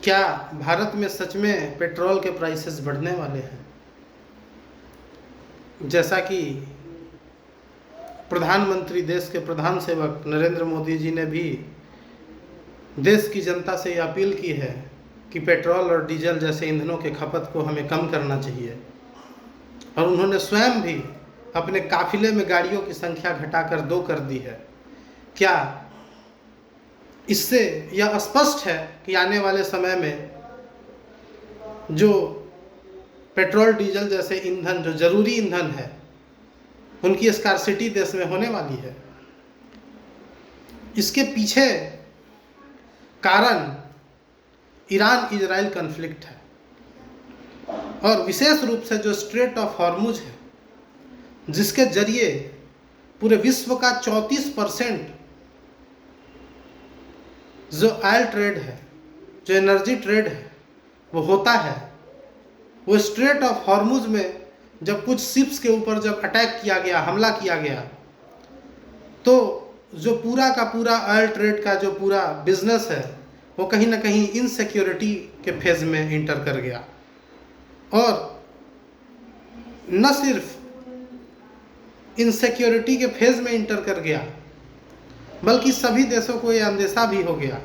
क्या भारत में सच में पेट्रोल के प्राइसेस बढ़ने वाले हैं? जैसा कि प्रधानमंत्री, देश के प्रधान सेवक नरेंद्र मोदी जी ने भी देश की जनता से ये अपील की है कि पेट्रोल और डीजल जैसे ईंधनों के खपत को हमें कम करना चाहिए, और उन्होंने स्वयं भी अपने काफिले में गाड़ियों की संख्या घटाकर 2 कर दी है। क्या इससे यह स्पष्ट है कि आने वाले समय में जो पेट्रोल डीजल जैसे ईंधन, जो जरूरी ईंधन है, उनकी स्कार्सिटी देश में होने वाली है? इसके पीछे कारण ईरान इजराइल कॉन्फ्लिक्ट है, और विशेष रूप से जो स्ट्रेट ऑफ हॉर्मुज है, जिसके जरिए पूरे विश्व का 34% जो ऑयल ट्रेड है, जो एनर्जी ट्रेड है, वो होता है। वो स्ट्रेट ऑफ हॉर्मुज में जब कुछ शिप्स के ऊपर जब अटैक किया गया, हमला किया गया, तो जो पूरा का पूरा ऑयल ट्रेड का जो पूरा बिजनेस है, वो कहीं ना कहीं इनसिक्योरिटी के फेज में इंटर कर गया। और न सिर्फ इनसिक्योरिटी के फेज में इंटर कर गया, बल्कि सभी देशों को यह अंदेशा भी हो गया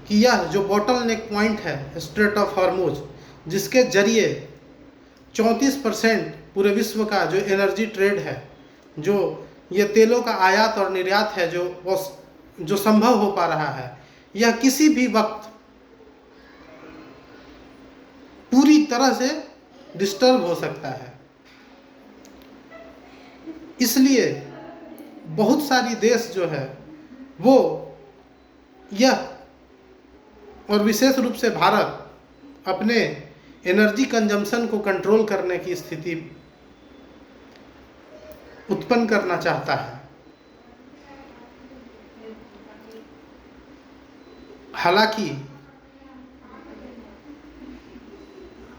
कि यह जो बॉटल नेक पॉइंट है स्ट्रेट ऑफ हॉर्मुज, जिसके जरिए 34% पूरे विश्व का जो एनर्जी ट्रेड है, जो ये तेलों का आयात और निर्यात है, जो संभव हो पा रहा है, यह किसी भी वक्त पूरी तरह से डिस्टर्ब हो सकता है। इसलिए बहुत सारी देश जो है वो यह, और विशेष रूप से भारत, अपने एनर्जी कंजम्पशन को कंट्रोल करने की स्थिति उत्पन्न करना चाहता है। हालांकि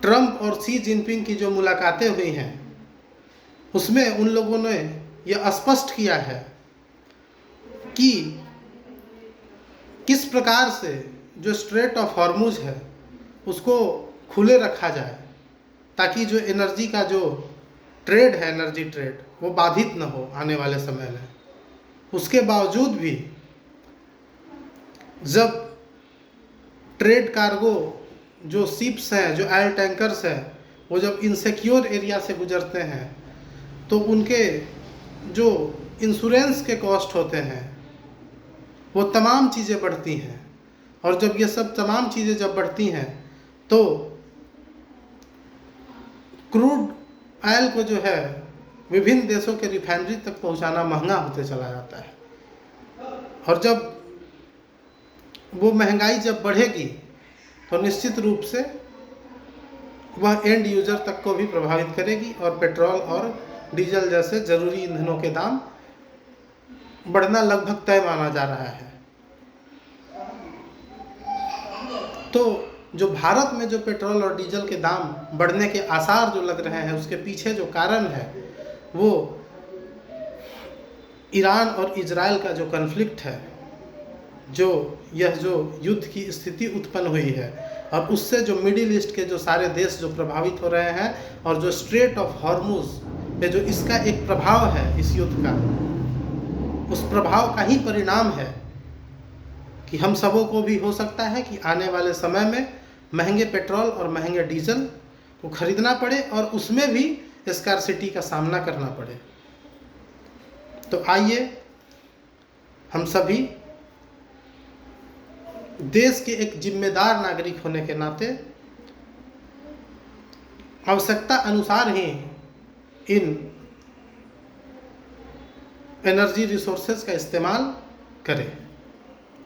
ट्रंप और शी जिनपिंग की जो मुलाकातें हुई हैं, उसमें उन लोगों ने यह स्पष्ट किया है कि किस प्रकार से जो स्ट्रेट ऑफ हॉर्मुज है उसको खुले रखा जाए, ताकि जो एनर्जी का जो ट्रेड है, एनर्जी ट्रेड, वो बाधित न हो आने वाले समय में। उसके बावजूद भी जब ट्रेड कार्गो, जो शिप्स हैं, जो ऑयल टैंकर्स हैं, वो जब इनसिक्योर एरिया से गुजरते हैं, तो उनके जो इंश्योरेंस के कॉस्ट होते हैं, वो तमाम चीज़ें बढ़ती हैं। और जब ये सब तमाम चीज़ें जब बढ़ती हैं, तो क्रूड ऑयल को जो है विभिन्न देशों के रिफाइनरी तक पहुंचाना महंगा होते चला जाता है। और जब वो महंगाई जब बढ़ेगी, तो निश्चित रूप से वह एंड यूजर तक को भी प्रभावित करेगी, और पेट्रोल और डीजल जैसे जरूरी ईंधनों के दाम बढ़ना लगभग तय माना जा रहा है। तो जो भारत में जो पेट्रोल और डीजल के दाम बढ़ने के आसार जो लग रहे हैं, उसके पीछे जो कारण है वो ईरान और इजराइल का जो कॉन्फ्लिक्ट है, जो युद्ध की स्थिति उत्पन्न हुई है, और उससे जो मिडिल ईस्ट के जो सारे देश जो प्रभावित हो रहे हैं, और जो स्ट्रेट ऑफ हॉर्मुज पे जो इसका एक प्रभाव है इस युद्ध का, उस प्रभाव का ही परिणाम है कि हम सबों को भी हो सकता है कि आने वाले समय में महंगे पेट्रोल और महंगे डीजल को खरीदना पड़े, और उसमें भी स्कार्सिटी का सामना करना पड़े। तो आइए हम सभी देश के एक जिम्मेदार नागरिक होने के नाते आवश्यकता अनुसार ही इन एनर्जी रिसोर्सेज का इस्तेमाल करें।